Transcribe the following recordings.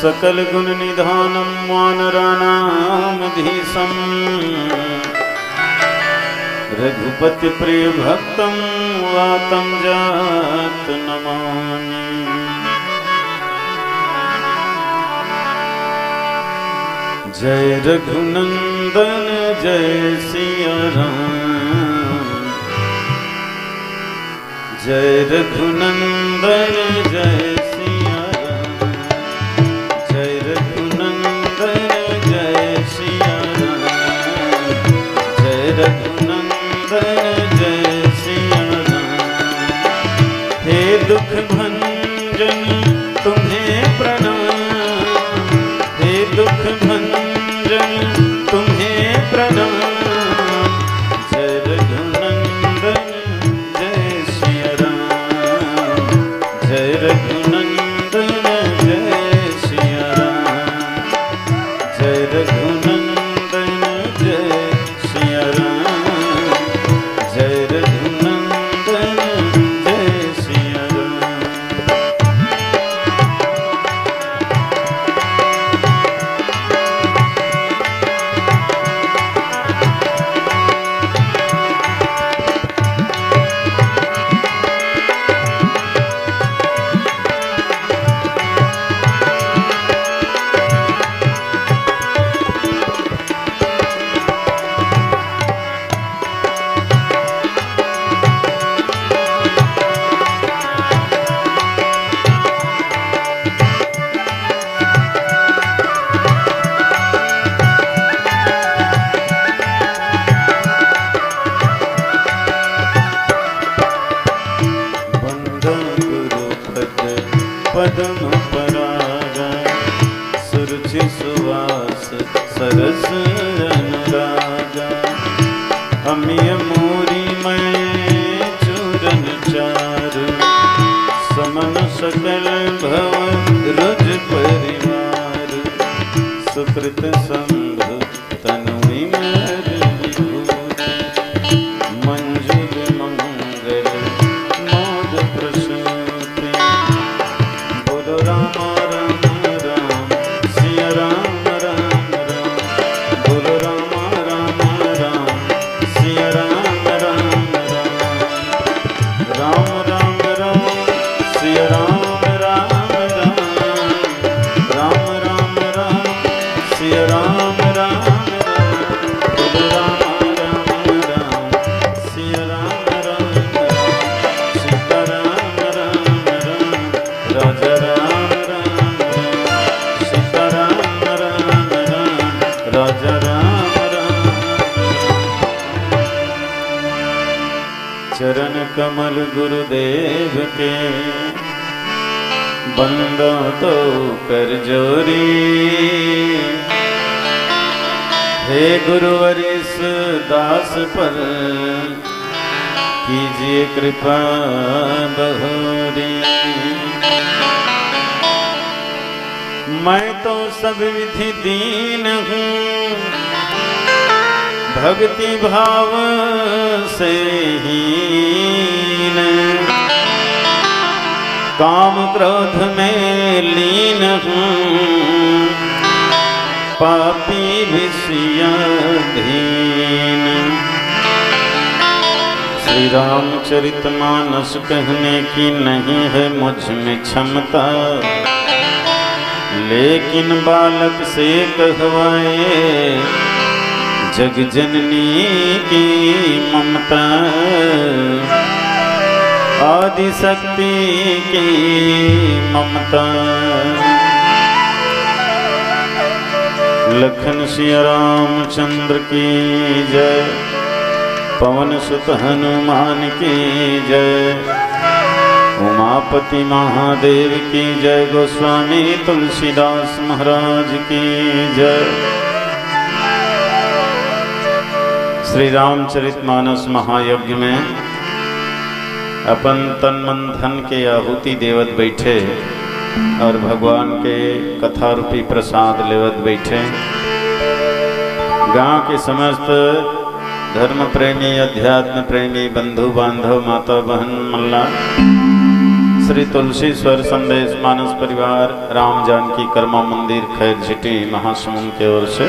सकल गुण निधानम वानराणामधीशं रघुपति प्रिय भक्तं वातं जात नमामि। जय रघुनंदन जय सिया राम, जय रघुनंदन जय सिया राम, जय रघुनंदन जय सिया राम, जय रघुनंदन जय सिया राम। हे दुख भंजन तुम्हें प्रणाम, हे दुख भंजन तुम्हें प्रणाम। जय रघुनंदन जय सिया राम, जय रघुनंदन जय सिया राम, जय रघुनंदन जय सिया राम, जय रघुनंदन जय सिया राम। पद्म परागा सुरुचि सुवास सरस अनुरागा। अमिय मोरी मैं चूरन चारु, समन सकल भव रुज परिवार। सुकृत संभु तनु विमर विभूति, मंजुल मंगल मोद प्रसूति। बोलो राम राम राम सिया राम राम राम, बोलो राम राम राम सिया राम राम राम, राम राम राम सिया राम राम राम, राम राम राम सिया राम राम राम। बोलो राम राम राम सिया राम राम राम, सीता राम राम राम, राजा राम राम राम, सीता राम राम राम, राजा राम राम। चरण कमल गुरुदेव के बंदो तो कर जोरी। हे गुरुवर इस दास पर कीजिए कृपा बहुरी। मैं तो सब विधि दीन हूँ, भक्ति भाव से हीन। काम क्रोध में लीन हूँ, पापी विषयाधीन। श्री रामचरितमानस कहने की नहीं है मुझ में क्षमता, लेकिन बालक से कहवाए जग जननी की ममता। आदि शक्ति की ममता। लखन सिया रामचंद्र की जय, पवन सुत हनुमान की जय, उमापति महादेव की जय, गोस्वामी तुलसीदास महाराज की जय। श्री रामचरितमानस महायज्ञ में अपन तन मन धन के आहुति देवत बैठे और भगवान के कथा रूपी प्रसाद लेवत बैठे। गांव के समस्त धर्म प्रेमी, अध्यात्म प्रेमी, बंधु बांधव, माता बहन, मल्ला श्री तुलसीश्वर संदेश मानस परिवार राम जानकी कर्मा मंदिर खैर झिटी महासमुंद की ओर से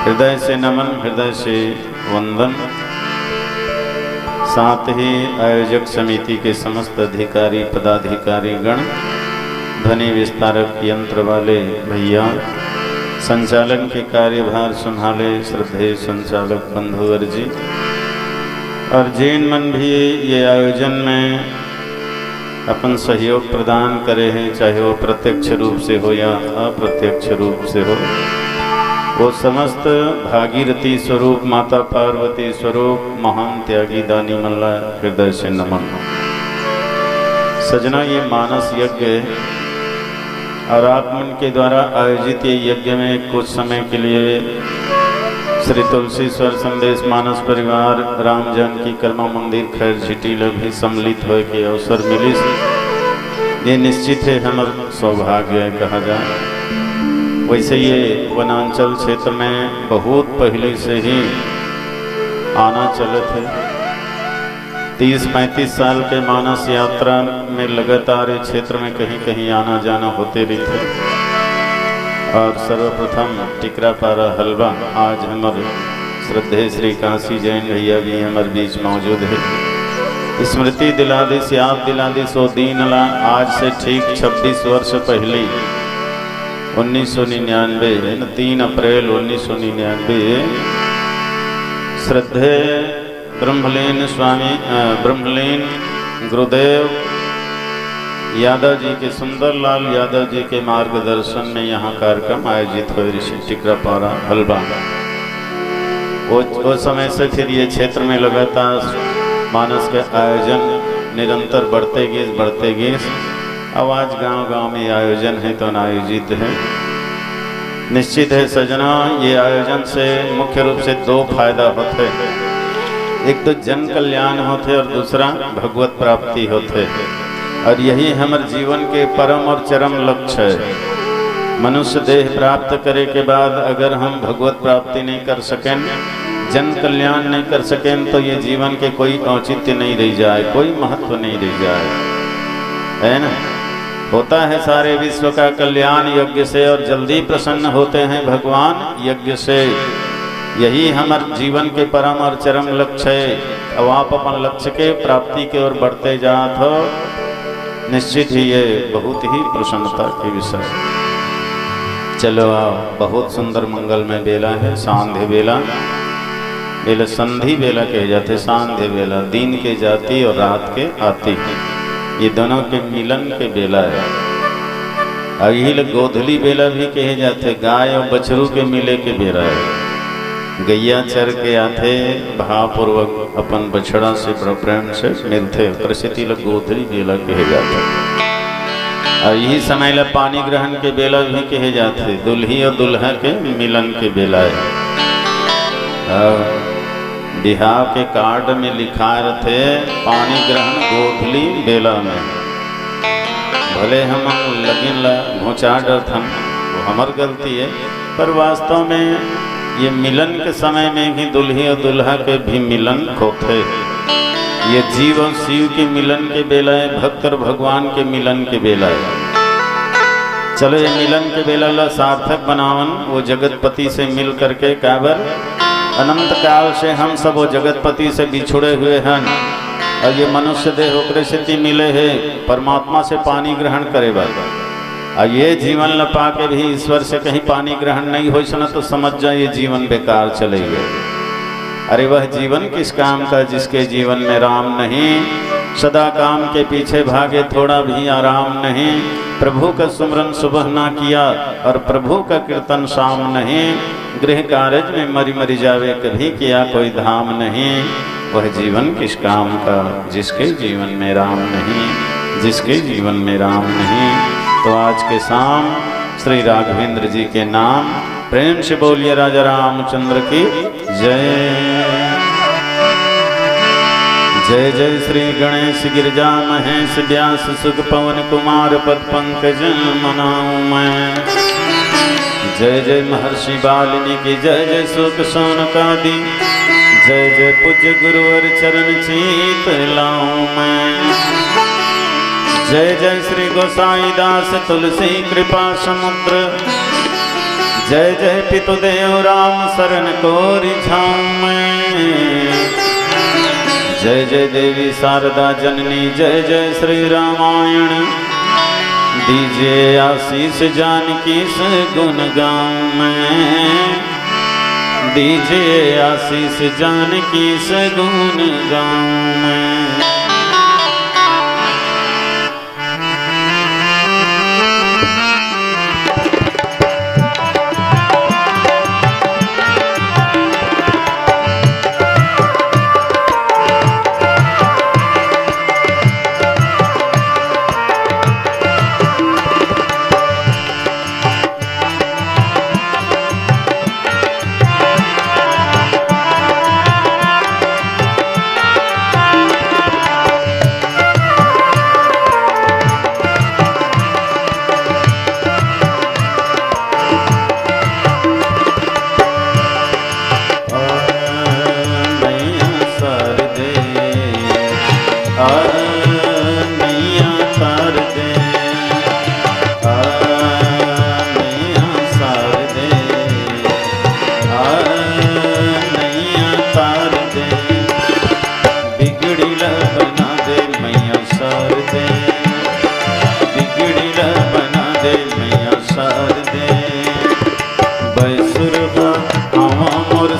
हृदय से नमन, हृदय से वंदन। साथ ही आयोजक समिति के समस्त अधिकारी पदाधिकारी गण, ध्वनि विस्तारक यंत्र वाले भैया, संचालन के कार्यभार संभाले श्रद्धेय संचालक बंधुवर जी, और जैन मन भी ये आयोजन में अपन सहयोग प्रदान करे हैं, चाहे वो प्रत्यक्ष रूप से हो या अप्रत्यक्ष रूप से हो। वो समस्त भागीरथी स्वरूप माता पार्वती स्वरूप महान त्यागी दानी मल्ला हृदय से नमन। सजना, ये मानस यज्ञ और आत्मन के द्वारा आयोजित ये यज्ञ में कुछ समय के लिए श्री तुलसीश्वर संदेश मानस परिवार राम जानकी कर्मा मंदिर खैर झिटी भी सम्मिलित हो के अवसर मिली। ये निश्चित है हमारा सौभाग्य कहा जाए। वैसे ये वनांचल क्षेत्र में बहुत पहले से ही आना चले थे। 30-35 साल के मानस यात्रा में लगातार क्षेत्र में कहीं कहीं आना जाना होते रहते। और सर्वप्रथम टिकरापारा हलवा, आज हमारे श्रद्धेय श्री काशी जैन भैया भी हमारे बीच मौजूद है। स्मृति दिला दी, याद दिला दी सो दीन ला। आज से ठीक 26 वर्ष पहले 1999 3 अप्रैल 1999 श्रद्धेय ब्रह्मलीन स्वामी ब्रह्मलीन गुरुदेव यादव जी के सुंदरलाल यादव जी के मार्गदर्शन में यहाँ कार्यक्रम आयोजित हुए ऋषि टिकरापारा हलवा। वो समय से फिर ये क्षेत्र में लगातार मानस के आयोजन निरंतर बढ़ते गए। अब आज गांव-गांव में आयोजन है तो आयोजित है। निश्चित है सजना, ये आयोजन से मुख्य रूप से 2 फायदा होते हैं। एक तो जन कल्याण होते और दूसरा भगवत प्राप्ति होते। और यही हमारे जीवन के परम और चरम लक्ष्य है। मनुष्य देह प्राप्त करे के बाद अगर हम भगवत प्राप्ति नहीं कर सकें, जन कल्याण नहीं कर सकें, तो ये जीवन के कोई औचित्य नहीं रह जाए, कोई महत्व नहीं रह जाए, है ना। होता है सारे विश्व का कल्याण यज्ञ से, और जल्दी प्रसन्न होते हैं भगवान यज्ञ से। यही हमारे जीवन के परम और चरम लक्ष्य है। अब आप अपन लक्ष्य के प्राप्ति की ओर बढ़ते जात हो, निश्चित ही ये बहुत ही प्रसन्नता के विषय। चलो आओ, बहुत सुंदर मंगल में बेला है। सांध्य बेला, बेला संधि बेला कहे जाते। सांध्य बेला दिन के जाती और रात के आती, ये दोनों के मिलन के बेला है। और यही लोग गोधली बेला भी कहे जाते। गाय और बछरू के मिले के बेला है। गैया चर के आते भावपूर्वक अपन बछड़ा से प्रेम से मिलते, प्रसिद्धि लोग गोधली बेला कहे जाते। और यही समय ला पानी ग्रहण के बेला भी कहे जाते। दुल्ही और दुल्हा के मिलन के बेला है। बिहार के कार्ड में लिखा रहते पानी ग्रहण गोधली बेला में। भले हम लगिन ला घोचा डर थन, वो हमार गलती है, पर वास्तव में ये मिलन के समय में ही दुल्ही और दुल्हा के भी मिलन होते। ये जीव और शिव के मिलन के बेला है, भक्त और भगवान के मिलन के बेला है। चलो ये मिलन के बेला ला सार्थक बनावन। वो जगतपति से मिल करके काबर अनंत काल से हम सब वो जगतपति से बिछुड़े हुए हैं, और ये मनुष्य देह ओकरे से मिले है परमात्मा से पानी ग्रहण करे बाबा। और ये जीवन ल पा के भी ईश्वर से कहीं पानी ग्रहण नहीं हो सना, तो समझ जाए ये जीवन बेकार चले गए। अरे वह जीवन किस काम का जिसके जीवन में राम नहीं। सदा काम के पीछे भागे, थोड़ा भी आराम नहीं। प्रभु का सुमरन सुबह ना किया और प्रभु का कीर्तन शाम नहीं। गृह कार्य में मरी मरी जावे, कभी किया कोई धाम नहीं। वह जीवन किस काम का जिसके जीवन में राम नहीं, जिसके जीवन में राम नहीं। तो आज के शाम श्री राघवेंद्र जी के नाम प्रेम से बोलिए राजा रामचंद्र की जय। जय जय श्री गणेश गिरजा महेश व्यास सुख पवन कुमार पद पंकज मनाऊं मैं। जय जय महर्षि वाल्मीकि जय जय सुख सौनकादि। जय जय पूज्य गुरुवर चरण चीत लाऊं मैं। जय जय श्री गोसाई दास तुलसी कृपा समुद्र। जय जय पितुदेव राम शरण कोरि झामै। जय जय देवी शारदा जननी जय जय श्री रामायण। दीजिए आशीष जानकी से गुण गाऊं मैं। दीजिए आशीष जानकी से गुण गाऊं मैं।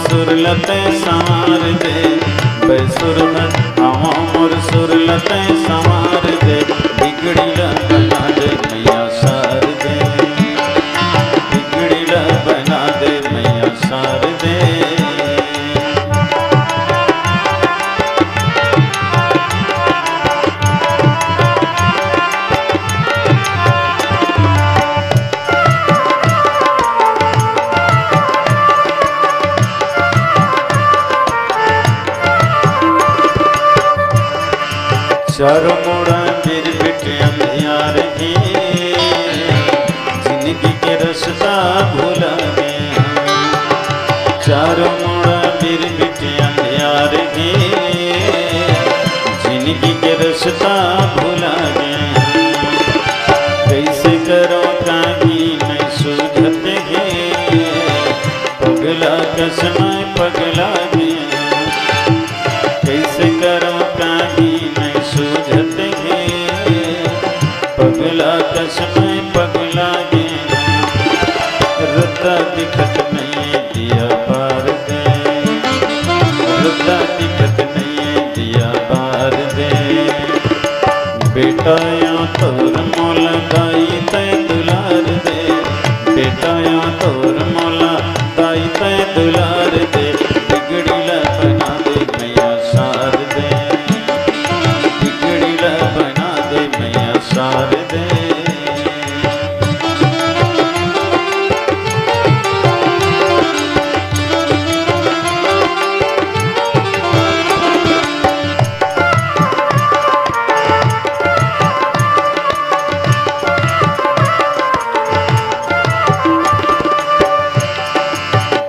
सुरलते संवार दे बैसुर आवा मोर सुरलते संवार दे। बिगड़ी बना दे मैया सार दे। बिगड़ी बना दे मैया सार दे। चारों मोड़ा मेरी बेटे अंधियार की जिंदगी के रास्ता भूला गया। चारों मोड़ा मेरी बेटे अंधियार की जिंदगी के रास्ता भूला गया। कैसे करो कागी मैं सूझत है पगला कसम पगला गया। कैसे करो कागी सूझत है पगला कसम पगला गया। रुद्दा दिखत नहीं दिया बार दे। रुद्दा दिखत नहीं दिया बार दे। बेटा या तोर मोला दाई तय दुलार दे। बेटा या तोर मोला दाई तय दुलार दे। बिगड़ीला बना दे मैया सार दे। बना दे मैया सार दे।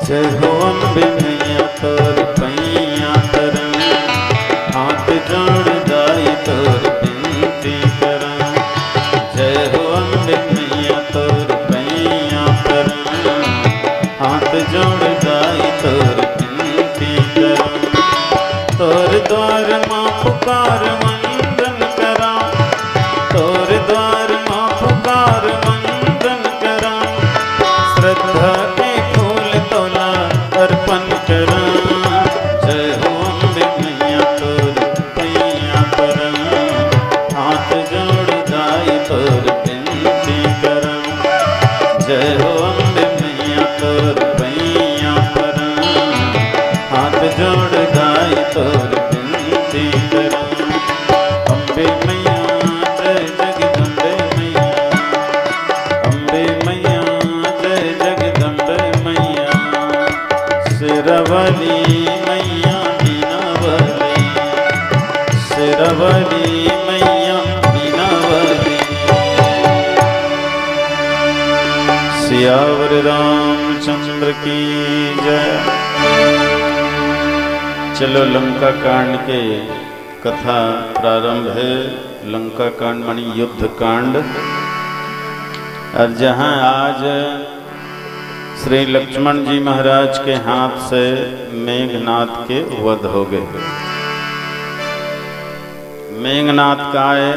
जय हो अम्बे मैया तोर पैया तरम हाथ जोड़ दाई तोर बिनती करम। जय हो अम्बे मैया तोर पैया तरम हाथ जोड़ दाई तोर बिनती करम। तोर द्वार माँ पुकार वंदन करा। तोर द्वार माँ पुकार वंदन करा। श्रद्धा के फूल तोला अर्पण करा। जय हो अम्बे मैया तोर पैया परम हाथ जोड़ दाई तोर बिनती करम। जय हो अम्बे मैया तोर पैया परम हाथ जोड़ दाई तोर बिनती करम। अम्बे मैया जय जगदम्बे मैया। अम्बे मैया जय जगदम्बे मैया। सिरवली मैया बीनावली। सिरवली मैया बीनावली। सियावर रामचंद्र की जय। चलो लंका कांड के कथा प्रारंभ है। लंका कांड मानी युद्ध कांड, और जहाँ आज श्री लक्ष्मण जी महाराज के हाथ से मेघनाद के वध हो गए। मेघनाद का है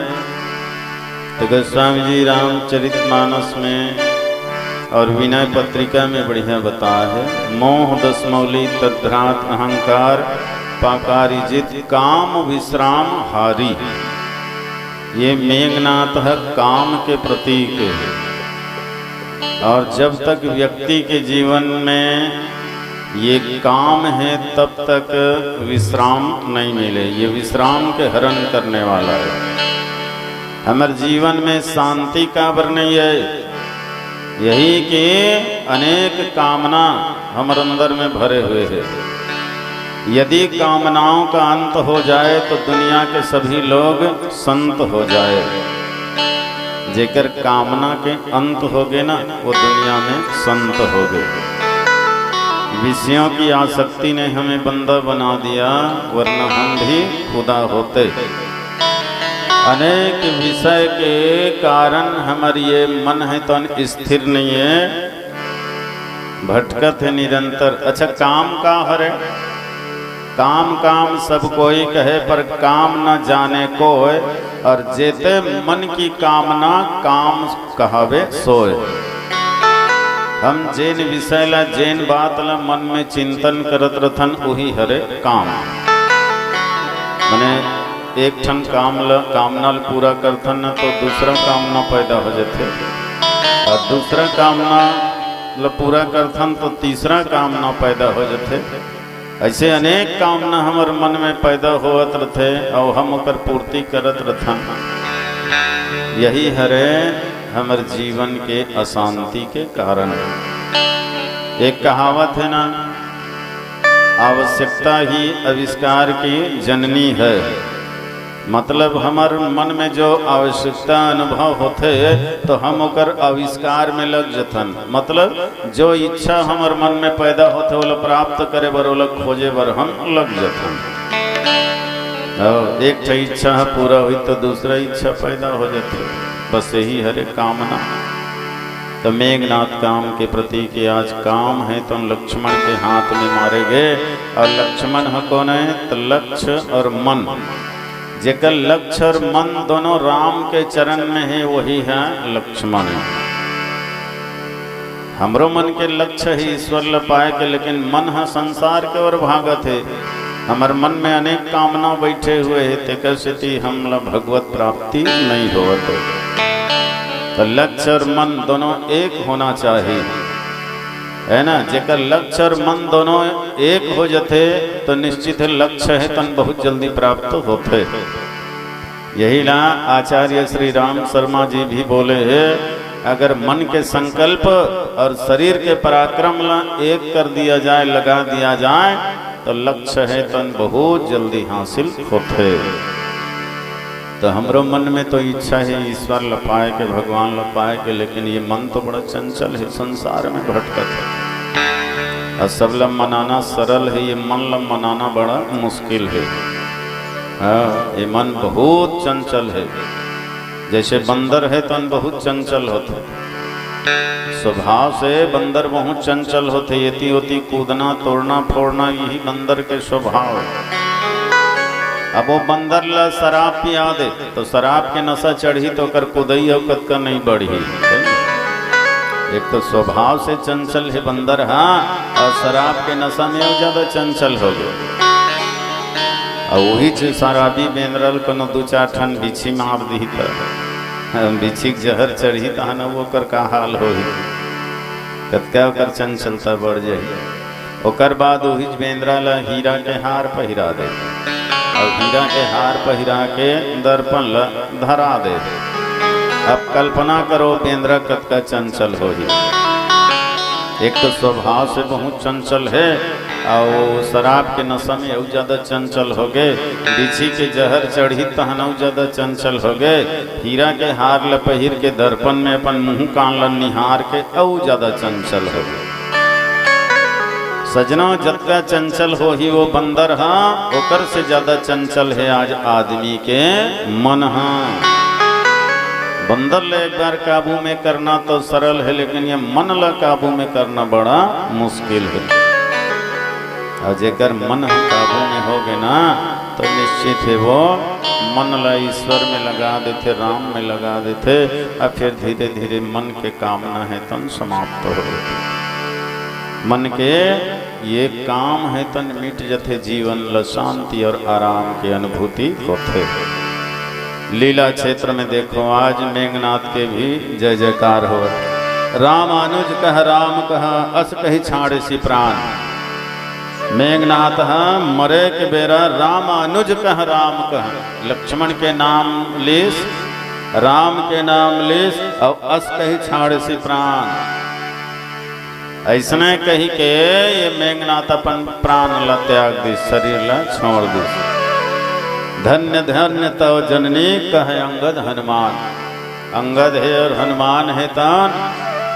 तो गोस्वामी जी रामचरितमानस में और विनय पत्रिका में बढ़िया बताया है। मोह दसमौली तद्भ्रात अहंकार पाकारिजित काम विश्राम हारी। ये मेघनाद है काम के प्रतीक है, और जब तक व्यक्ति के जीवन में ये काम है तब तक विश्राम नहीं मिले। ये विश्राम के हरण करने वाला है। हमारे जीवन में शांति का बर नहीं है, यही कि अनेक कामना हमारे अंदर में भरे हुए है। यदि कामनाओं का अंत हो जाए तो दुनिया के सभी लोग संत हो जाए। जेकर कामना के अंत हो गए ना, वो दुनिया में संत हो गए। विषयों की आसक्ति ने हमें बंदा बना दिया, वरना हम भी खुदा होते। अनेक विषय के कारण हमारी ये मन है तो स्थिर नहीं है, भटकत है निरंतर। अच्छा, काम का हरे, काम काम सब कोई कहे पर काम न जाने कोय, और जेते मन की कामना काम कहावे सोए। हम जेन विषय ला जेन बात ला मन में चिंतन करत रथन वही हरे काम। मैंने एक ठन कामना पूरा करथन न तो दूसरा कामना पैदा हो जाते, और दूसरा कामना पूरा करथन तो तीसरा कामना पैदा हो जाते। ऐसे अनेक कामना हमारे मन में पैदा होत रथे और हम ओकर पूर्ति करत रथन। यही हरे हमारे जीवन के अशांति के कारण। एक कहावत है ना, आवश्यकता ही आविष्कार की जननी है। मतलब हमारे मन में जो आवश्यकता अनुभव होते तो हम ओकर आविष्कार में लग जथन। मतलब जो इच्छा हमारे मन में पैदा होते वो प्राप्त करे बर, वो खोजे बर हम लग जथन। और एक इच्छा पूरा हुई तो दूसरा इच्छा पैदा हो जाती। बस यही हरे कामना। तो मेघनाद काम के प्रतीक आज काम है तो लक्ष्मण के हाथ में मारे गए। और लक्ष्मण है कौन है? तो लक्ष्य और मन, जेकर लक्ष्य और मन दोनों राम के चरण में है, वही है लक्ष्मण। हमरो मन के लक्ष्य है ईश्वर ल पाए के, लेकिन मन है संसार के ओर भागत है। हमारे मन में अनेक कामना बैठे हुए है, तेकर से हम ल भगवत प्राप्ति नहीं होत। तो लक्ष्य और मन दोनों एक होना चाहिए, है ना। जेकर लक्ष्य और मन दोनों एक हो जाते तो निश्चित है लक्ष्य है तन बहुत जल्दी प्राप्त होते। यही ना आचार्य श्री राम शर्मा जी भी बोले है, अगर मन के संकल्प और शरीर के पराक्रम ला एक कर दिया जाए, लगा दिया जाए, तो लक्ष्य है तन बहुत जल्दी हासिल होते। तो हमरो मन में तो इच्छा है ईश्वर ल पाए के, भगवान ल पाए के, लेकिन ये मन तो बड़ा चंचल है, संसार में भटकत है। और सब ल मनाना सरल है, ये मन ल मनाना बड़ा मुश्किल है। हाँ, ये मन बहुत चंचल है। जैसे बंदर है तो बहुत चंचल होते, स्वभाव से बंदर बहुत चंचल होते। येती होती कूदना तोड़ना फोड़ना, यही बंदर के स्वभाव है। अब वो बंदर ला शराब पिया दे तो शराब के नशा चढ़ी तो कर कुदई औकत का नहीं बढ़ी। एक तो स्वभाव से चंचल है बंदर, हाँ, और शराब के नशा में और ज्यादा चंचल हो गए। और वही चीज शराबी बेनरल को न दो चार ठन बिछी मार दी तो बिछी जहर चढ़ी तो न वो कर का हाल हो, कतका ओकर चंचलता बढ़ जाए। ओकर बाद वही बेंद्रा ला हीरा के हार पहिरा दे, और हीरा के हार पहिरा के दर्पण ला धरा दे। अब कल्पना करो बेंद्रा कतका चंचल हो ही। एक तो स्वभाव से बहुत चंचल है, और शराब के नशा में और ज्यादा चंचल हो गए। बिछी के जहर चढ़ी तहन और ज्यादा चंचल हो गए। हीरा के हार ल पहिर के दर्पण में अपन मुंह कान ल निहार के और ज्यादा चंचल हो गए। सजना जतका चंचल हो ही वो बंदर हाँ, ओकर से ज्यादा चंचल है आज आदमी के मन हाँ। बंदर ले एक बार काबू में करना तो सरल है, लेकिन ये मन ला काबू में करना बड़ा मुश्किल है। और जेकर मन काबू में हो गए ना तो निश्चित है वो मन ला ईश्वर में लगा देते, राम में लगा देते, और फिर धीरे धीरे मन के कामना है तन समाप्त हो जाते। मन के ये काम है तन मिट जथे, जीवन ल शांति और आराम की अनुभूति होते। लीला क्षेत्र में देखो आज मेघनाथ के भी जय जयकार हो। राम अनुज कह राम कह अस कही छाड़े सी प्राण। मेघनाथ मरे के बेरा राम अनुज कह राम कह, लक्ष्मण के नाम लिस, राम के नाम लिस, और अस कही छाड़े सी प्राण। ऐसने कही के ये मेघनाथ अपन प्राण ला त्याग दी, शरीर ला छोड़ दी। धन्य धन्य तव जननी कहे अंगद हनुमान। अंगद है और हनुमान है तान,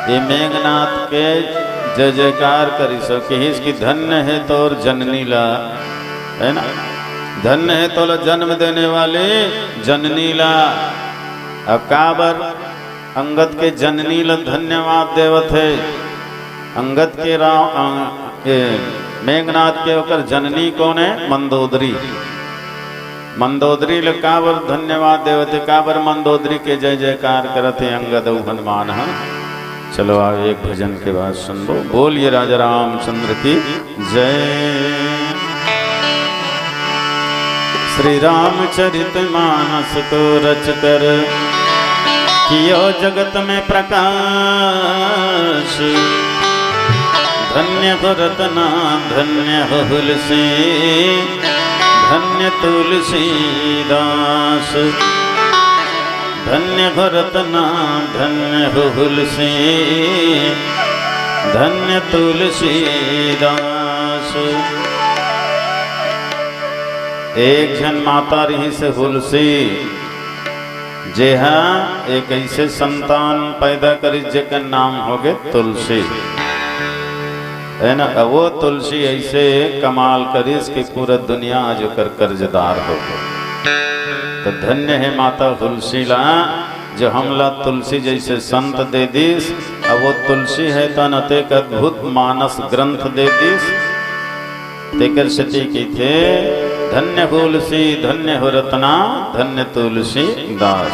ये मेघनाथ के जय जयकार करी सो कि इसकी धन्य है तो और जननी ला, है ना, धन्य है तो जन्म देने वाले जननी ला। अब काबर अंगद के जननी ला धन्यवाद देवत है। अंगद के मेघनाथ के होकर जननी कौन है? मंदोदरी। मंदोदरी ले काबर धन्यवाद देवते, काबर मंदोदरी के जय जयकार करते अंगद हनुमान। हाँ चलो आओ एक भजन के बाद सुन लो। बोलिए राजा रामचंद्र की जय। श्री रामचरित मानस को रच कर कियो जगत में प्रकाश। धन्य हो रतना धन्य हो तुलसी, धन्य तुलसीदास। धन्य हो रतना धन्य हो तुलसी, धन्य तुलसीदास। एक जन माता रही से तुलसी जे हाँ एक ऐसे संतान पैदा करी जेकर नाम हो गए तुलसी, है ना। वो तुलसी ऐसे कमाल करी इसकी पूरा दुनिया आज कर कर्जदार हो गए। तो धन्य है माता तुलसी ला जो हमला तुलसी जैसे संत दे दीस। अब वो तुलसी है तो अनेक अद्भुत मानस ग्रंथ दे दीस। तेकर सती की थे धन्य तुलसी धन्य हो रत्ना धन्य तुलसी दास।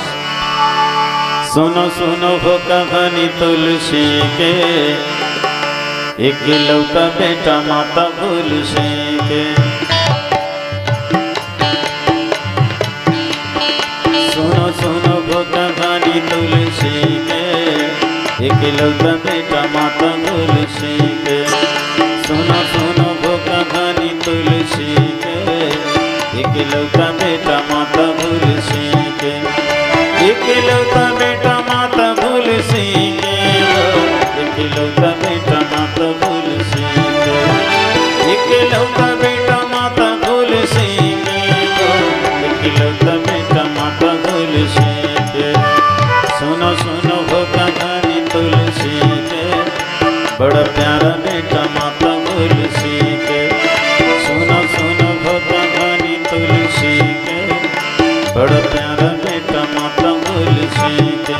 सुनो सुनो हो कहानी तुलसी के, एक लौका बेटा माता तुलसी के। सुनो सुनो हो कहानी तुलसी के, एक लौका बेटा माता तुलसी के। सुनो सुनो हो कहानी तुलसी के, एक लौका बेटा माता तुलसी के। एक लौका बेटा माता तुलसी के, एक लौका बेटा माता तुलसी के। एक लौका बेटा माता तुलसी के, एक लौका बेटा माता तुलसी के। सुनो सुनो हो कहानी तुलसी के, बड़ा प्यारा बेटा माता तुलसी के। सुनो सुनो हो कहानी तुलसी के, बड़ा प्यारा बेटा माता तुलसी के।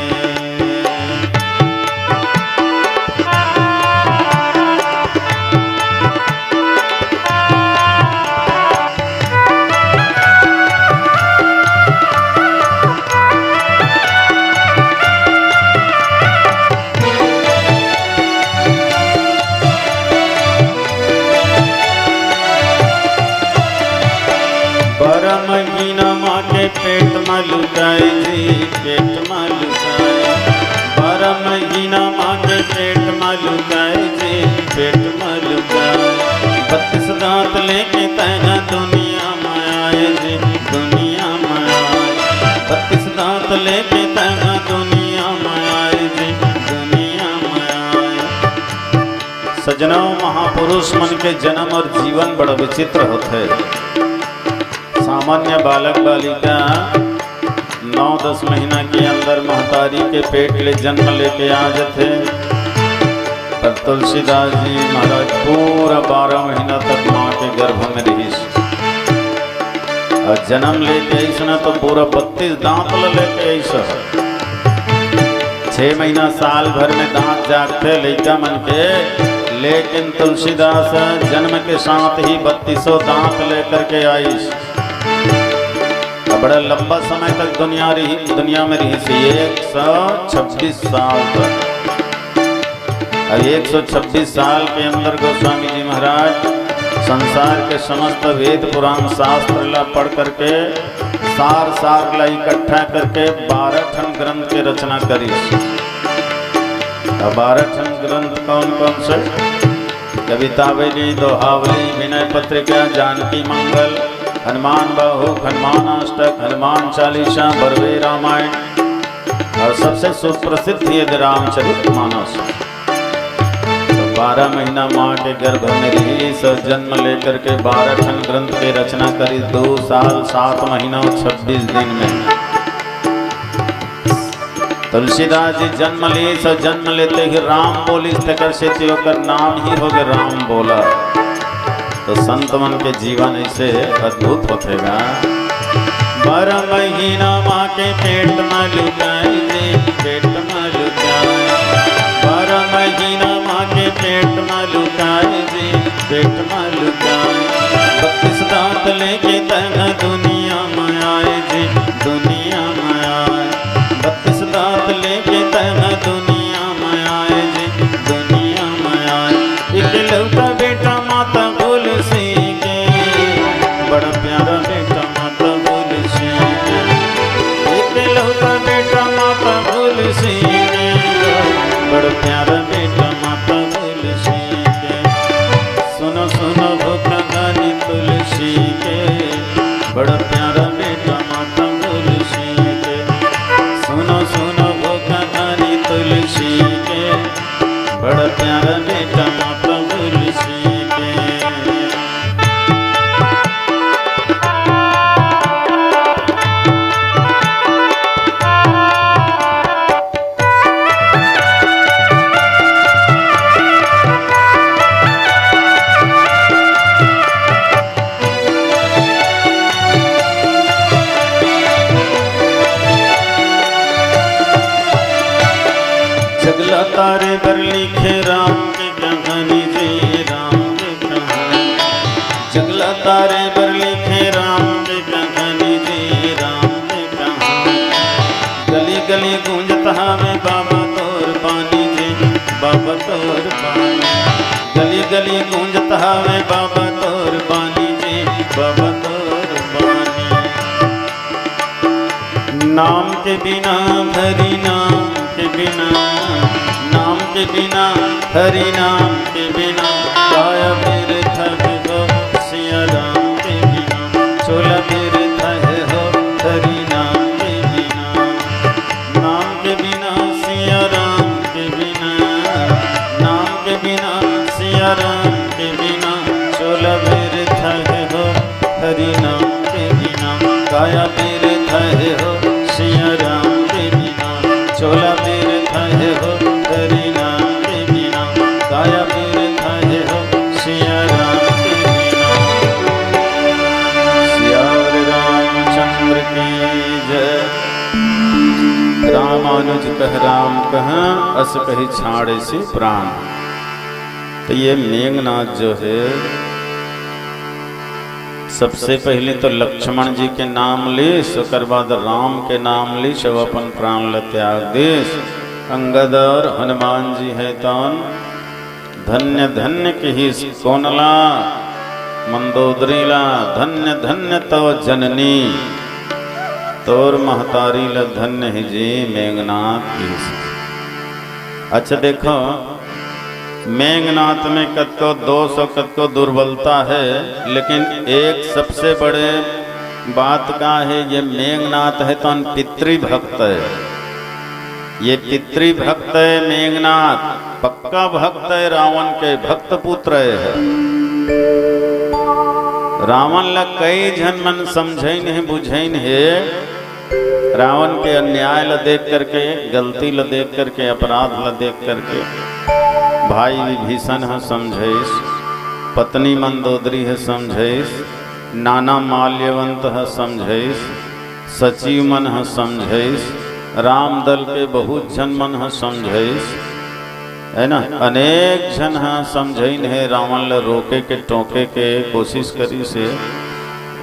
पेट में लुकाए जी पेट में लुकाए, 12 महीना माँ के पेट में लुकाए जी पेट में लुकाए। 32 दांत लेके तैना दुनिया में आए जी दुनिया में आए। 32 दांत लेके तैना दुनिया में आए जी दुनिया में आए। सजनों महापुरुष मन के जन्म और जीवन बड़ा विचित्र होता है। सामान्य बालक बालिका 9-10 महीना के अंदर महतारी के पेट ले जन्म लेके आ जाते, पर तुलसीदास जी महाराज पूरा 12 महीना तक माँ के गर्भ में रही और जन्म लेके ऐसा ना तो पूरा 32 दांत लेके ऐसा 6 महीना साल भर में दांत जागते लड़का मन के, लेकिन तुलसीदास जन्म के साथ ही 3200 दांत लेकर के आई। बड़ा लंबा समय तक दुनिया में रही थी 126 साल तक। और 126 साल के अंदर गोस्वामी जी महाराज संसार के समस्त वेद पुराण शास्त्र ला पढ़ करके सार ला इकट्ठा करके 12 ठन ग्रंथ के रचना करी। 12 ठन ग्रंथ कौन कौन से? कवितावली, दोहावली, विनय पत्रिका, जानकी मंगल, हनुमान बाहु, हनुमान अष्टक, हनुमान चालीसा, बरवे रामायण और सबसे सुप्रसिद्ध ये रामचरितमानस। 12 महीना माँ के गर्भ में रही, जन्म लेकर के 12 ठन ग्रंथ की रचना करी 2 साल 7 महीना और 26 दिन में। तुलसीदास जी जन्म ली, जन्म लेते ही राम बोली तकर से होकर नाम ही हो गया राम बोला। तो संत मन के जीवन ऐसे अद्भुत होतेगा। 12 महीना माँ के पेट में लुकाई जी, पेट में लुकाई। 12 महीना माँ के पेट में लुकाई जी, पेट में लुकाई। 32 दांत लेके तन दुनिया में आए जी, दुनिया में आए। 32 दांत लेके तन दुनिया में आए जी, दुनिया में आए। इकलौता बेटा माता तुलसी के, बड़ा प्यारा बेटा माता तुलसी के। इकलौता बेटा माता तुलसी के, बड़ा प्यारा बेटा माता तुलसी के। सुनो सुनो वो कहानी तुलसी के, बड़ा प्यारा बेटा माता तुलसी के। सुनो सुनो वो कहानी तुलसी के, बड़ा प्यारा बेटा माता तुलसी के। जगला तारे पर लिखे राम की कहानी जी, राम की कहानी। जगला तारे पर लिखे राम की कहानी जी, राम की कहानी। गली गली गूंजता में बाबा तोर पानी जी, बाबा तोर पानी। गली गली गूंजता में बाबा तोर पानी जी, बाबा तोर पानी। नाम के बिना हरि नाम के बिना, नाम के बिना हरि नाम के बिना, काया बिरथ हो सिया राम के बिना, चोला बिरथ हो हरि नाम के बिना। नाम के बिना सिया राम के बिना, नाम के बिना सिया राम के बिना, चोला बिरथ हो हरि नाम के बिना, काया बिरथ हो सिया राम के बिना, चोला बिरथ हो हरि नाम के बिना, काया बिरथ हो सिया राम के बिना। सियावर रामचंद्र की जय। रामानुज कह राम कह, अस कही छाड़े से प्राण। तो ये मेघनाथ जो है सबसे पहले तो लक्ष्मण जी के नाम ली, उसके बाद राम के नाम ली, सब अपन प्राण ल त्याग देश। अंगद और हनुमान जी है तौन धन्य धन्य की ही कोनला मंदोदरीला, धन्य धन्य तो जननी तोर महतारी ल धन्य ही जी मेघनाथ की। अच्छा देखो मेघनाथ में कतको दोष और कतको दुर्बलता है, लेकिन एक सबसे बड़े बात का है, ये मेघनाथ है तो पितृभक्त है। ये पितृभक्त है मेघनाथ, पक्का भक्त है, रावण के भक्त पुत्र है। रावण ला कई जन मन समझे नहीं बुझे नहीं, रावण के अन्याय ला देख करके, गलती ला देख करके, अपराध ला देख करके भाई विभीषण है समझैस, पत्नी मंदोदरी है समझैस, नाना माल्यवंत है समझैस, सचिव मन है समझैस, राम दल के बहुत जन मन है समझैस, है ना। अनेक जन है समझइन है रावण ल रोके के टोके के कोशिश करी से,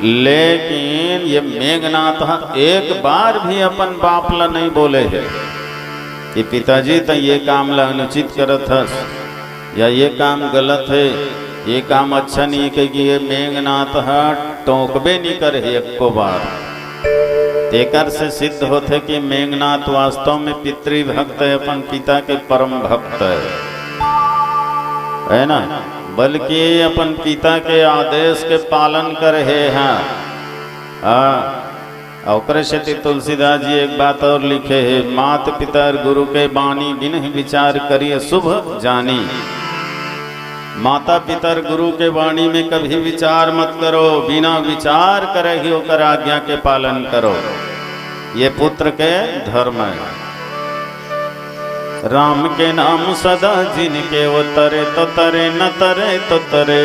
लेकिन ये मेघनाथ एक बार भी अपन बाप ला नहीं बोले है कि पिताजी तो ये काम ला अनुचित करत हस, या ये काम गलत है, ये काम अच्छा नहीं है, कि ये मेघनाथ टोकबे नहीं करे एक को बार। तेकर से सिद्ध होते कि मेघनाथ वास्तव में पितृभक्त है, अपन पिता के परम भक्त है ना, बल्कि अपन पिता के आदेश के पालन कर हैं। और से तुलसीदास जी एक बात और लिखे है, मात पिता गुरु के बानी बिन विचार करिए शुभ जानी। माता पिता गुरु के वाणी में कभी विचार मत करो, बिना विचार करे ही होकर आज्ञा के पालन करो, ये पुत्र के धर्म है। राम के नाम सदा जिनके वो तरे तो तरे, न तरे तो तरे,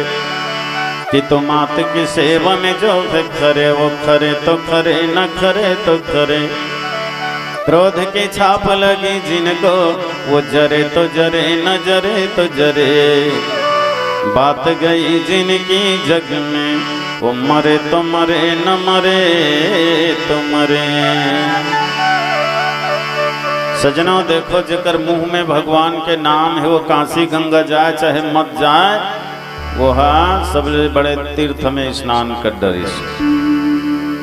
कि तो मात की सेवा में जो खरे वो खरे तो खरे, न खरे तो खरे। क्रोध की छाप लगी जिनको वो जरे तो जरे, न जरे तो जरे। बात गई जिनकी जग में वो मरे तो मरे, न मरे तो मरे। सजनों देखो, जेकर मुंह में भगवान के नाम है वो काशी गंगा जाए चाहे मत जाए, वो सबसे बड़े तीर्थ में स्नान कर डरी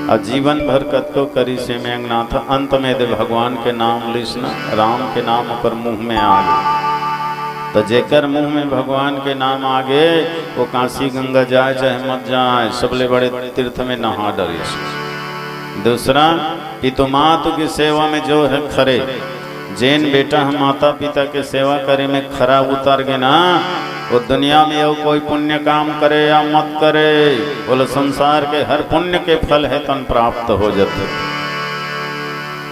और जीवन भर कतो करी से मेघनाथ। अंत में दे भगवान के नाम लिसना, राम के नाम पर मुंह में आ गए। तो जेकर मुंह में भगवान के नाम आ गए वो काशी गंगा जाए चाहे मत जाए, सबले बड़े तीर्थ में नहा डरी। दूसरा, पितु मातु की सेवा में जो है खरे, जैन बेटा हम माता पिता के सेवा करे में खरा उतर गए ना, वो दुनिया में वो कोई पुण्य काम करे या मत करे, बोले संसार के हर पुण्य के फल है तन प्राप्त हो जाते।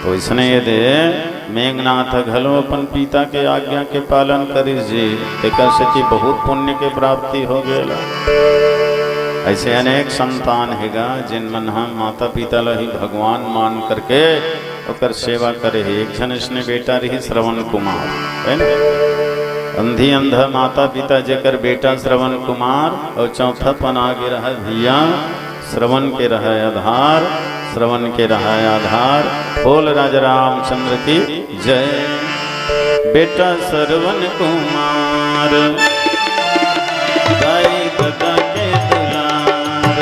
तो इसने ये दे मेघनाथ घलो अपन पिता के आज्ञा के पालन करी जी, तेकर से बहुत पुण्य के प्राप्ति हो गया। ऐसे अनेक संतान हैगा जिन मन हम माता पिता ला ही भगवान मान करके ओकर सेवा करे है। एक जन इसने बेटा रही श्रवण कुमार, है ना, अंधी अंधा माता पिता जेकर बेटा श्रवण कुमार, और चौथा पन आगे रहा भैया श्रवण के रहा आधार, श्रवण के रहा आधार। बोल राजा रामचंद्र की जय। बेटा श्रवण कुमार दाई दादा के दुलार,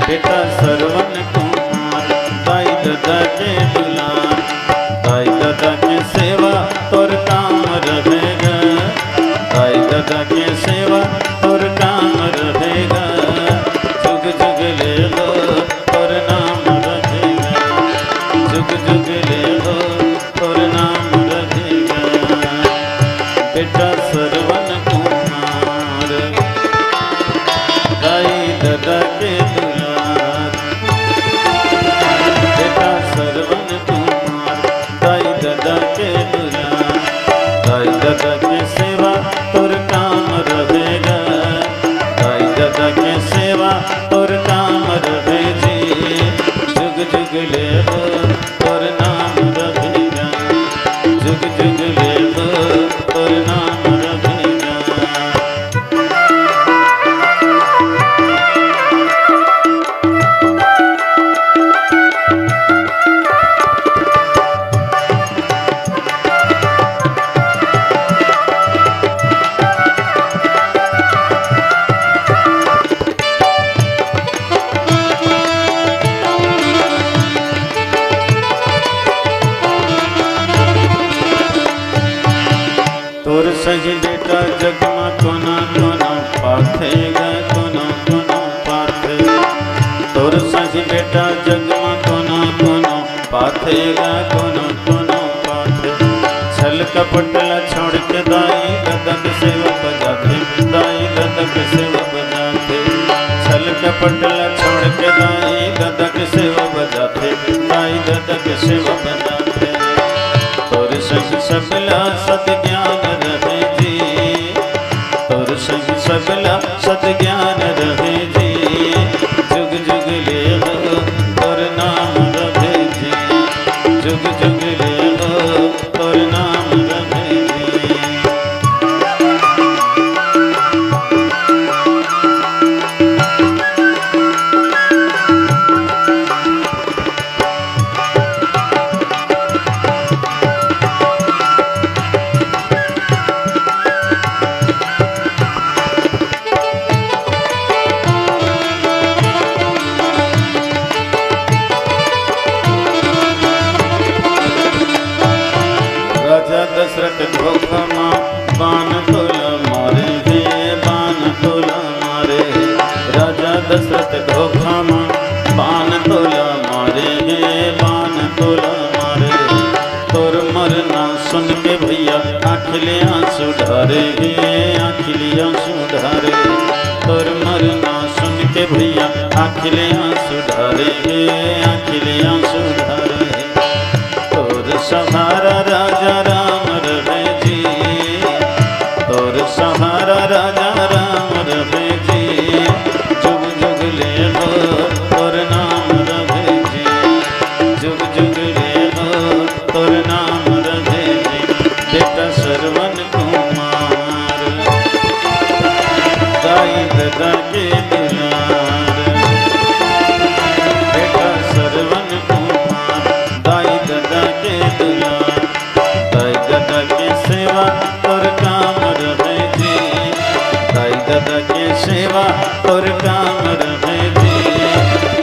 बेटा श्रवण कुमार दाई दादा के दुलार, दाई दादा के सेवा तोर काम रहेगा, दाई दादा के सेवा तोर काम रहेगा, जुग जुग ले लो तोर नाम रहेगा, जुग जुग ले लो तोर नाम रहेगा। बेटा श्रवण कुमार दाई दादा के दुलार, बेटा श्रवण कुमार दाई दादा के दुलार, दाई दादा के सेवा तोर काम रहेगा, दाई दादा के सेवा तोर काम रहे जी, जुग जुग ले हो तोर नाम रहेगा, जुग जुग ले हो तोर नाम रहेगा। तोर सही बेटा जगमा कोना कोना पाथेगा, कोना कोना पाथे, तोर सही बेटा जगमा कोना कोना पाथेगा, कोना कोना पाथे। छल कपटला छोड़ के दाई ददक सेवा बजाते, दाई ददक सेवा बजाते, छल कपटला छोड़ के दाई ददक सेवा बजाते, दाई ददक सेवा बजाते। तोर सही सबला सत ज्ञान रहे, घोखमा बान तोला मारे हे बान तोला मारे राजा दशरथ घोखमा बान तोला मारे हे बान तोला मारे तोर मरना सुन के भैया आँखिले आंसू ढारे हे आँखिले आंसू ढारे तोर मरना सुन के भैया आँखिले आंसू ढारे हे आँखिले आंसू ढारे तोर सहारा राजा राम रहे जी तोर सहारा राजा राम रहे जी जुग जुग ले हो तोर नाम रहे जी जुग जुग ले हो तोर नाम रहे जी बेटा श्रवण कुमार दाई दादा के दुलार बेटा श्रवण कुमार दाई दादा के दुलार दाई दादा के सेवा तोर काम रहे जी दाई दादा के सेवा तोर काम रहे जी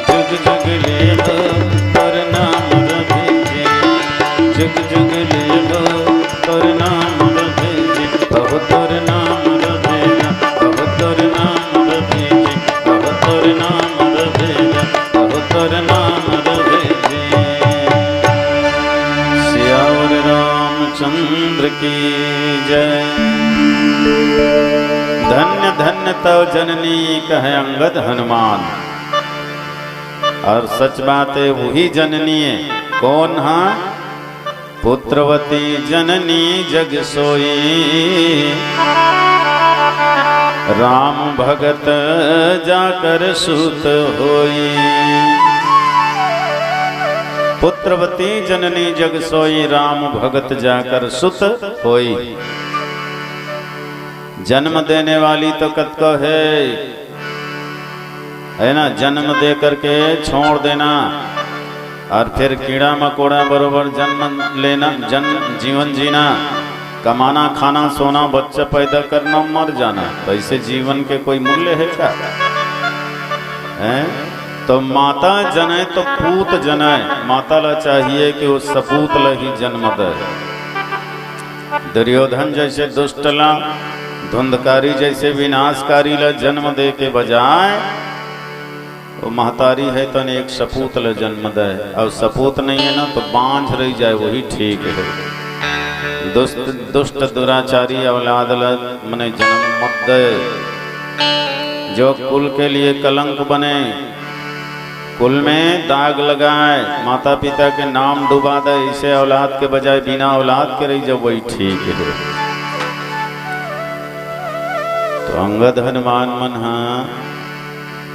जुग जुग ले हो तोर नाम रहे जी जुग जुग ले हो तोर नाम रहे जी कहो तोर नाम रहे कहो तोर नाम रहे जी कहो तोर नाम रहे कहो तोर नाम रहे जी सियावर रामचंद्र की जय। धन्य धन्य तव जननी कहे अंगद हनुमान। और सच बात है वही जननी है कौन हाँ पुत्रवती जननी जग सोई राम भगत जाकर सुत होई पुत्रवती जननी जग सोई राम भगत जाकर सुत होई। जन्म देने वाली तो कतको है ना जन्म दे करके छोड़ देना और फिर कीड़ा मकोड़ा बरोबर जन्म लेना जीवन जीना कमाना खाना सोना बच्चा पैदा करना मर जाना तो ऐसे जीवन के कोई मूल्य है क्या है? तो माता जने तो पूत जने माता ला चाहिए कि वो सपूत ला ही जन्म दे। दुर्योधन जैसे दुष्टला धुंधकारी जैसे विनाशकारी ला जन्म दे के बजाय वो महतारी है तो एक सपूत ला जन्म दे और सपूत नहीं है ना तो बांझ रही जाए वही ठीक है। दुष्ट दुराचारी औलाद ला मने जन्म मत दे जो कुल के लिए कलंक बने कुल में दाग लगाए माता पिता के नाम डुबा दे इसे औलाद के बजाय बिना औलाद के रही जब वही ठीक है। तो अंगद हनुमान मन हाँ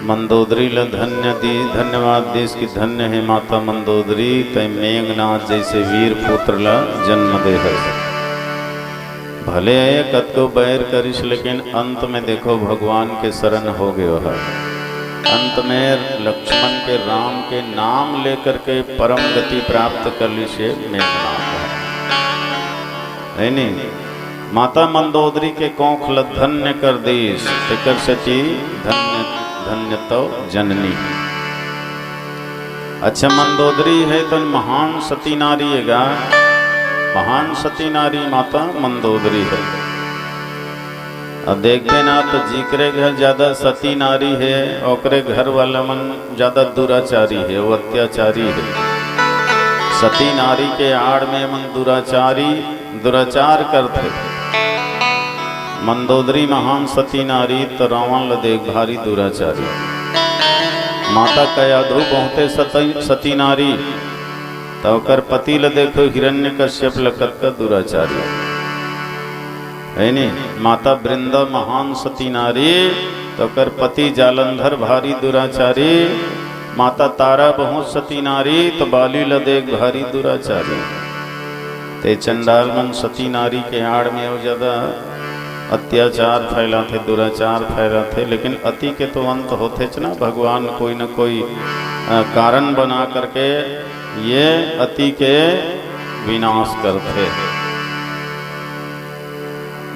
मंदोदरी ल धन्य दी धन्यवाद देश की धन्य है माता मंदोदरी तय मेघनाथ जैसे वीर पुत्र ला जन्म दे है। भले कतको बैर करिश लेकिन अंत में देखो भगवान के शरण हो गए है। अंत में लक्ष्मण के राम के नाम लेकर के परम गति प्राप्त कर ली से मेघनाथ है नहीं। माता मंदोदरी के कोख ल धन्य कर दीस टिकर सची धन्य धन्य तो जननी। अच्छा मंदोदरी है तो महान सती नारी है गा महान सती नारी माता मंदोदरी है। अब देखते ना तो जीकरे घर ज्यादा सती नारी है ओकरे घर वाला मन ज्यादा दुराचारी है वो अत्याचारी है। सती नारी के आड़ में मन दुराचार करते। मंदोदरी महान सती नारी तो रावण ल देख भारी दुराचारी। माता कयाधु बहुते सती नारी तो कर पति ल देखो हिरण्यकश्यप लकत का दुराचारी है नहीं। माता वृंदा महान सती नारी तो कर पति जालंधर भारी दुराचारी। माता तारा बहुत सती नारी तो बाली ल देख भारी दुराचारी। ते चंडाल मन सती नारी के आड़ में हो ज्यादा अत्याचार फैला थे दुराचार फैला थे। लेकिन अति के तो अंत होते च ना भगवान कोई न कोई कारण बना करके ये अति के विनाश करते।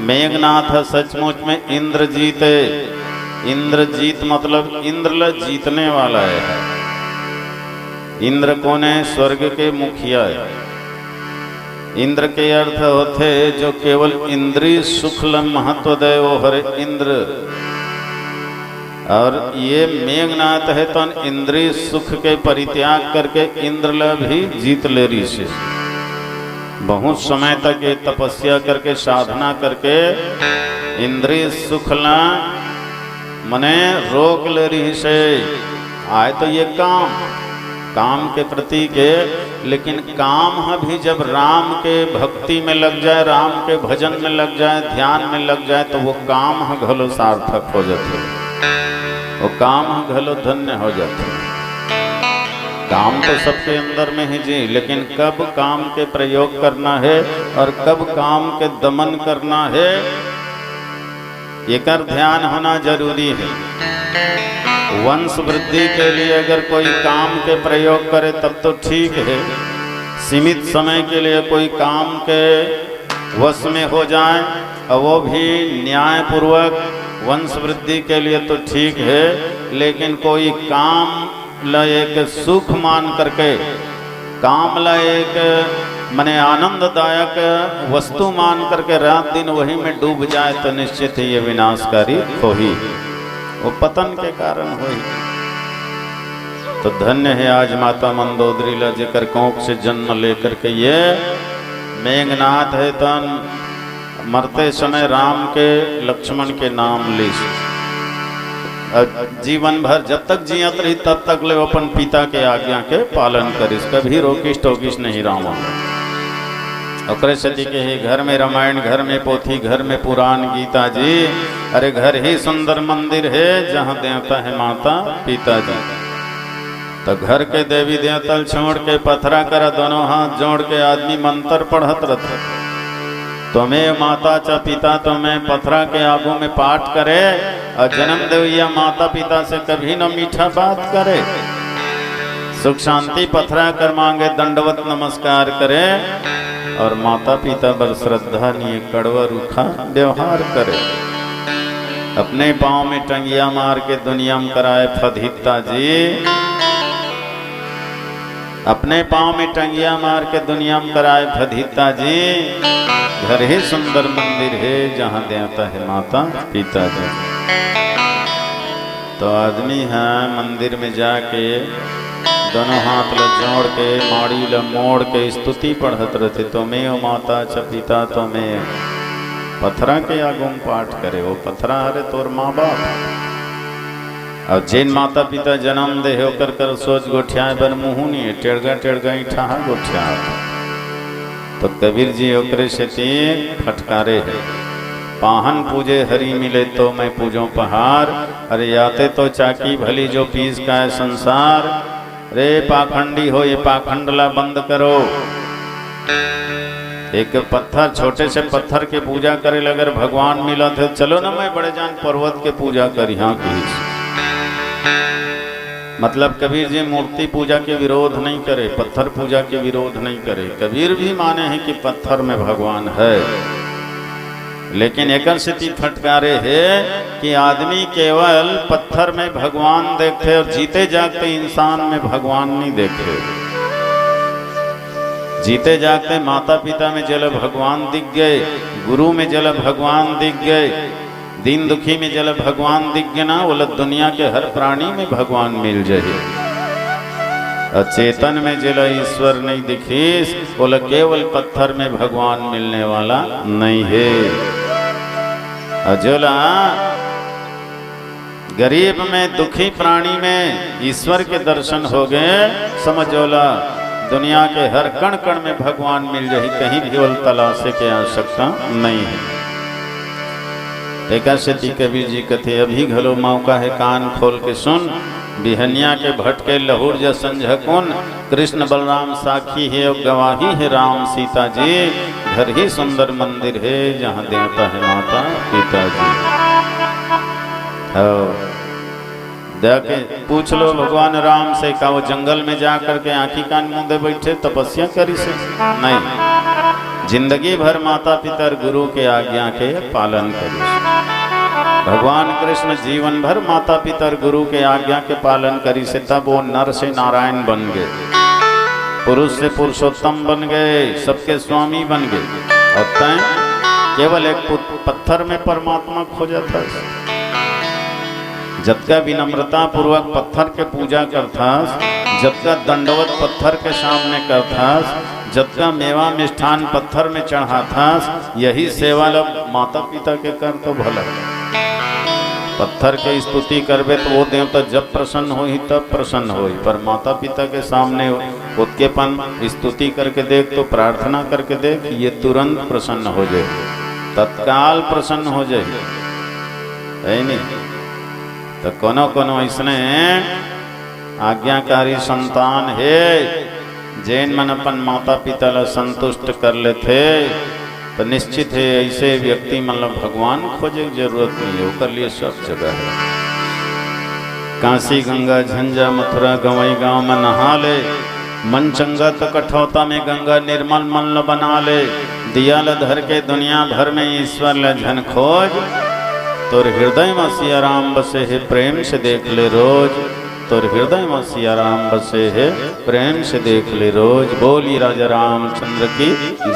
मेघनाथ सचमुच में इंद्रजीत है। इंद्रजीत मतलब इंद्र जीतने वाला है। इंद्र कौन है? स्वर्ग के मुखिया है। इंद्र के अर्थ होते जो केवल इंद्रिय सुख ल महत्व दे वो हरे इंद्र। और ये मेघनाथ है तो इंद्रिय सुख के परित्याग करके इंद्र ल भी जीत ले रही से। बहुत समय तक ये तपस्या करके साधना करके इंद्रिय सुख ला मने रोक ले रही से। आए तो ये काम के प्रति के, लेकिन काम भी जब राम के भक्ति में लग जाए, राम के भजन में लग जाए, ध्यान में लग जाए तो वो काम घलो सार्थक हो जाते, वो काम घलो धन्य हो जाते। काम तो सबके अंदर में ही जी, लेकिन कब काम के प्रयोग करना है और कब काम के दमन करना है ये कर ध्यान होना जरूरी है। वंश वृद्धि के लिए अगर कोई काम के प्रयोग करे तब तो ठीक है, सीमित समय के लिए कोई काम के वश में हो जाए और वो भी न्यायपूर्वक वंश वृद्धि के लिए तो ठीक है, लेकिन कोई काम ला एक सुख मान करके, काम ला एक मने आनंददायक वस्तु मान करके रात दिन वही में डूब जाए तो निश्चित ही ये विनाशकारी हो ही, वो पतन के कारण हो ही। तो धन्य है आज माता मंदोदरी ला जेकर कोख से जन्म लेकर के ये मेघनाथ है तन मरते समय राम के लक्ष्मण के नाम ली। जीवन भर जब तक जियत रही तब तक ले अपन पिता के आज्ञा के पालन करिस, कभी रोकिस टोकिस नहीं रामा। ओकरे सती के ही घर में रामायण, घर में पोथी, घर में पुराण गीता जी। अरे घर ही सुंदर मंदिर है जहाँ देवता है माता पिता जी। तो घर के देवी देवता छोड़ के पथरा कर दोनों हाथ जोड़ के आदमी मंत्र पढ़त रहते। तुम्हें माता च पिता तुम्हें पथरा के आगू में पाठ करे और जन्म देविया माता पिता से कभी न मीठा बात करे। सुख शांति पथरा कर मांगे, दंडवत नमस्कार करे और माता पिता पर श्रद्धा नहीं कड़वा रूखा व्यवहार करे। अपने पाँव में टंगिया मार के दुनिया में कराए फधिता जी, अपने पाँव में टंगिया मार के दुनिया में कराए फधिता जी। घर ही सुंदर मंदिर है जहाँ देवता है माता पिता जी। तो आदमी है मंदिर में जाके दोनों हाथ ल जोड़ के माड़ी ल मोड़ के स्तुति पढ़त रहते। तो मैं ओ माता च पिता तो मैं पथरा के आगुम पाठ करे। वो पथरा हरे तोर माँ बाप और जिन माता पिता जन्म दे होकर कर सोच गोठिया बर मुँह नहीं टेढ़गा टेढ़गा ईठा गोठिया। तो कबीर जी ओकरे से फटकारे है, पाहन पूजे हरि मिले तो मैं पूजो पहाड़। अरे याते तो चाकी भली जो पीस का है संसार। रे पाखंडी हो ये पाखंडला बंद करो। एक पत्थर छोटे से पत्थर के पूजा करे अगर भगवान मिला थे चलो ना मैं बड़े जान पर्वत के पूजा कर यहाँ की। मतलब कबीर जी मूर्ति पूजा के विरोध नहीं करे, पत्थर पूजा के विरोध नहीं करे। कबीर भी माने हैं कि पत्थर में भगवान है, लेकिन एक स्थिति फटकारे है कि आदमी केवल पत्थर में भगवान देखे और जीते जागते इंसान में भगवान नहीं देखे। जीते जागते माता पिता में जल भगवान दिख गए, गुरु में जल भगवान दिख गए, दीन दुखी में जल भगवान दिख गए ना। बोला दुनिया के हर प्राणी में भगवान मिल जाए। और चेतन में जल ईश्वर नहीं दिखीस, बोला केवल पत्थर में भगवान मिलने वाला नहीं है। अजोला गरीब में दुखी प्राणी में ईश्वर के दर्शन हो गए, समझोला दुनिया के हर कण कण में भगवान मिल जाए, कहीं भी वल तलाशे की आवश्यकता नहीं है। एकाशती कबीर जी कथे अभी घलो मौका है कान खोल के सुन। बिहनिया के भटके लहुर ज संझकुन, कृष्ण बलराम साखी है और गवाही है राम सीता जी। घर ही सुंदर मंदिर है जहाँ देवता है माता पिता जी। जाके पूछ लो भगवान राम से का वो जंगल में जा करके आंखी कान मुंदे बैठे तपस्या करी से नहीं, जिंदगी भर माता पिता गुरु के आज्ञा के पालन करी। भगवान कृष्ण जीवन भर माता पिता गुरु के आज्ञा के पालन करी से तब वो नर से नारायण बन गए। पुरुष से पुरुषोत्तम बन गए, सबके स्वामी बन गए। और तैं केवल एक पत्थर में परमात्मा खोजा था। जबका विनम्रता पूर्वक पत्थर के पूजा करथास, जबका दंडवत पत्थर के सामने करथास, जबका मेवा मिष्ठान पत्थर में चढ़ाथास, यही सेवा लब माता पिता के कर तो भला। पत्थर के स्तुति करबे तो वो देवता जब प्रसन्न हो ही तब प्रसन्न हो, पर माता पिता के सामने उत्केपन स्तुति करके देख, तो प्रार्थना करके देख, ये तुरंत प्रसन्न हो जाए, तत्काल प्रसन्न हो जाए। है नहीं तो कोनो कोनो इसने आज्ञाकारी संतान है जैन मन अपन माता पिता ला संतुष्ट कर लेते, तो निश्चित है ऐसे व्यक्ति मतलब भगवान खोजे की जरूरत नहीं है, उसके लिए सब जगह है। काशी गंगा झंझा मथुरा गवई गांव में नहा ले, मन चंगा तो कठौता में गंगा निर्मल मन ल बना ले, दिया ल धर के दुनिया भर में ईश्वर ल झन खोज, तोर हृदय में सिया राम बसे है प्रेम से देख ले रोज, तोर हृदय में सिया राम बसे है प्रेम से देख ले रोज। बोली राजा रामचंद्र की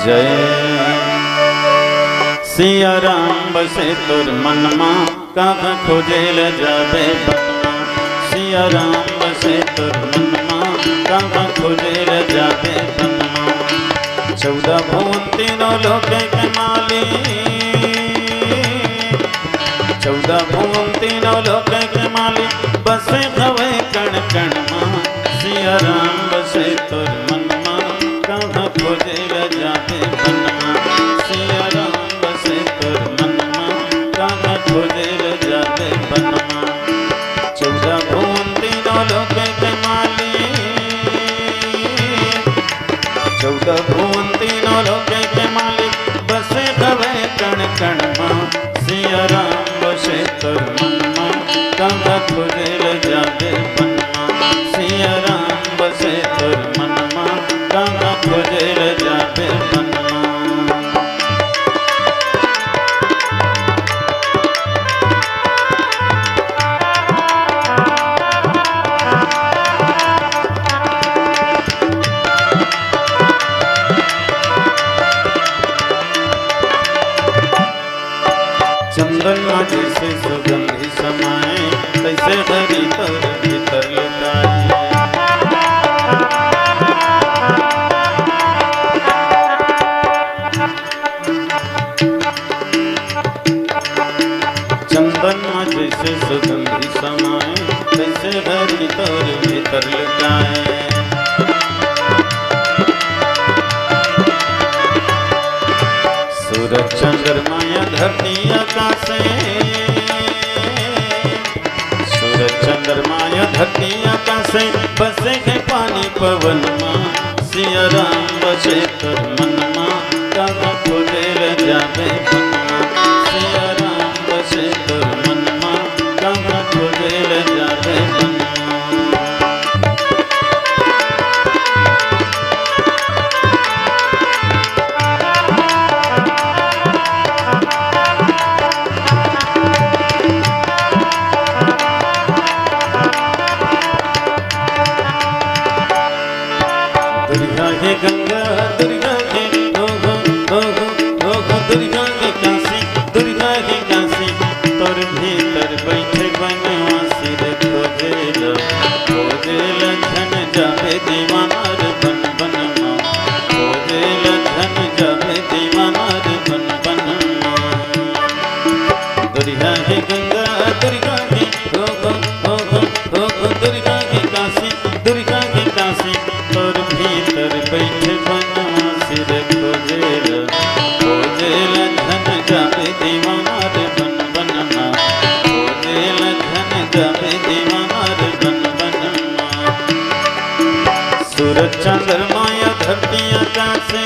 जय। सिया राम बसे तोर मन मा, कहाँ खोजे ले जाबे बनमा, सिया राम बसे तोर मन मा, कहाँ खोजे ले जाबे बनमा। 14 भुवन तीनों लोक के मालिक, 14 भुवन तीनों लोक के मालिक, बसे हवे कण कण मां, सिया राम बसे तोर मन मां, कहाँ खोजे ले जाबे बनमा, सिया राम बसे तोर मन मां, कहाँ खोजे ले जाबे बनमा। 14 भुवन तीनों लोक के मालिक, 14 भुवन तीनों लोक के मालिक, बसे हवे कण कण मां, सिया राम बसे तोर मन मां, कहाँ खोजे ले जाबे बनमा, सिया राम बसे तोर मन मां, कहाँ खोजे ले जाबे बनमा। चंदन जैसे सुगंधी समाए, कैसे हरी तर भीतर लुकाए। चंदन जैसे सुगंधी समाए, कैसे हरी तर भीतर लुकाए। सूरज चंद्रमा या धरती आकाशे, सूरज चंद्रमा या धरती आकाशे, बसे है पानी पवन मां, सिया राम बसे तोर मन मां, कहाँ खोजे ले जाबे बनमा, सिया राम बसे तोर मन मां, कहाँ खोजे ले जाबे बनमा। दुर्गा के गंगा, दुर्गा के ओहो ओहो ओहो, दुर्गा के काशी, दुर्गा के काशी, तोर भीतर बैठे बनवासी रे खोजेला, खोजेला धन जाबे दीवाना रे बन बनमा, खोजेला धन जाबे दीवाना रे बन बनमा। दुर्गा के गंगा, दुर्गा के ओहो ओहो ओहो, दुर्गा के काशी, दुर्गा के काशी, तोर भीतर बैठे बनवासी रे खोजेला, खोजेला धन जाबे दीवाना रे बन बनमा, खोजेला धन जाबे दीवाना रे बन बनमा। सूरज चंद्रमा या धरती आकाशे,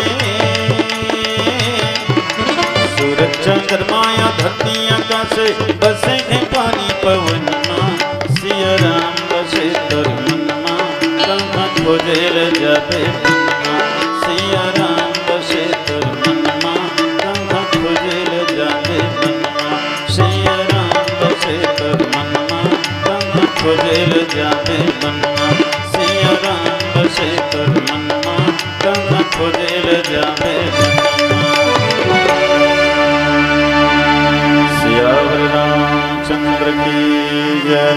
सूरज चंद्रमा या धरती आकाशे, बसे है पानी पवन मां, सिया राम बसे तोर मन मां, कहाँ खोजे ले जाबे बनमा, सिया राम बसे तोर मन मां, कहाँ खोजे ले जाबे बनमा, सिया राम बसे तोर मन मां, कहाँ खोजे ले जाबे बनमा, सिया राम बसे तोर मन मां, चक्र की जय।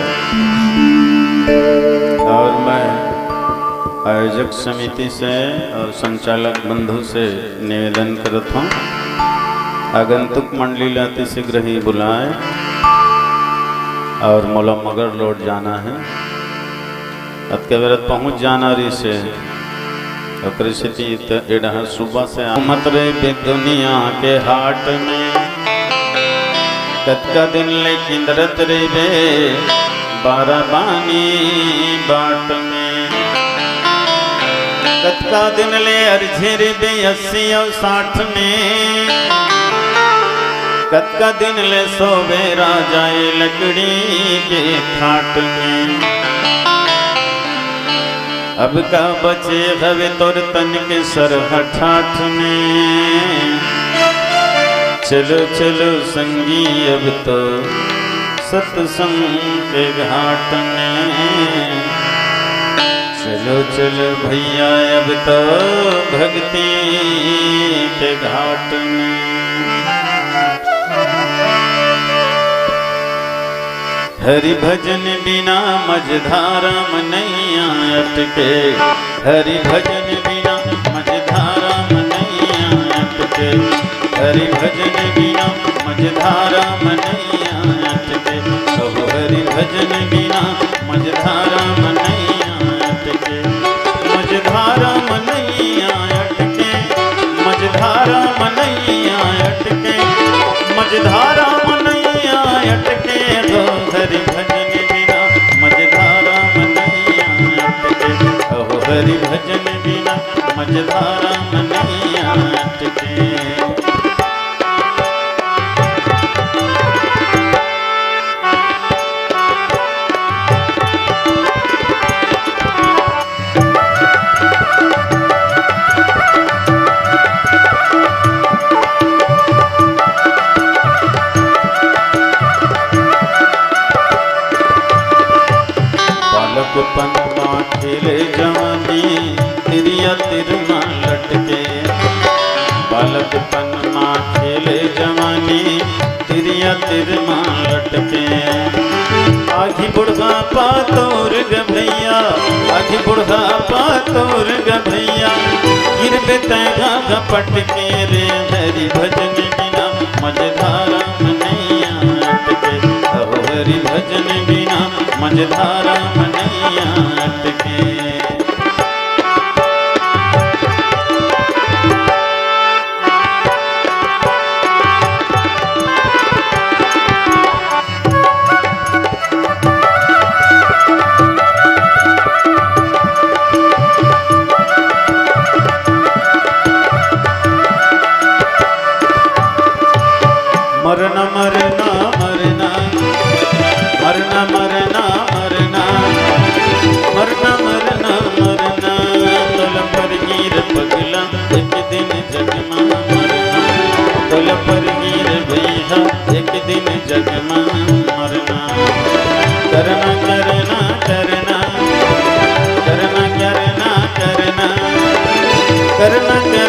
और मैं आयोजक समिति से और संचालक बंधु से निवेदन करता हूँ, आगंतुक मंडली अति शीघ्र ही बुलाए और मोला मगर लौट जाना है, अतके बेरत पहुँच जाना रही से एडा सुबह से मत रे दुनिया के हाट में कतका दिन लेकिन रत रे बे बाराबानी बाट में कतका दिन ले अर्झे रे बे 80 और 60 में कतका दिन ले सोवे राजाए लकड़ी के खाट में। अब का बचे हवे तोर तन के सर हठाठ में चलो चलो संगी अब तो सत्संग के घाट में चलो चलो भैया अब तो भक्ति के घाट में। हरि भजन बिना मझधारा मनैया अटके हरि भजन बिना मझधारा मनैया अटके हरि भजन बिना मझधारा मनैया अटके कहो हरि भजन बिना मझधारा मनैया अटके मझधारा मनैया अटके मझधारा मनैया अटके मझधारा मनैया अटके हरि भजन बिना मझधारा मनैया अटके कहो हरि भजन बिना मझधारा मनैया अटके। पनमा खेले जवानी तिरिया तिरमा लटके बालक पनमा खेले जवानी तिरिया तिरमा लटके आखी बुढ़ा पातोर ग भैया आखी बुढ़ा पातोर ग भैया गिरबे तैगा घपट के रे हरि भजन बिना मझधारा मनैया अटके कहो हरि भजन बिना मझधारा मनैया अटके। मरना मरना मरना मरना मरना मरना मरना मरना मरना तोल पर गिर पगला एक दिन जगमा मरना तोल पर गिर भैया एक दिन जगमा मरना करना करना करना करना करना करना करना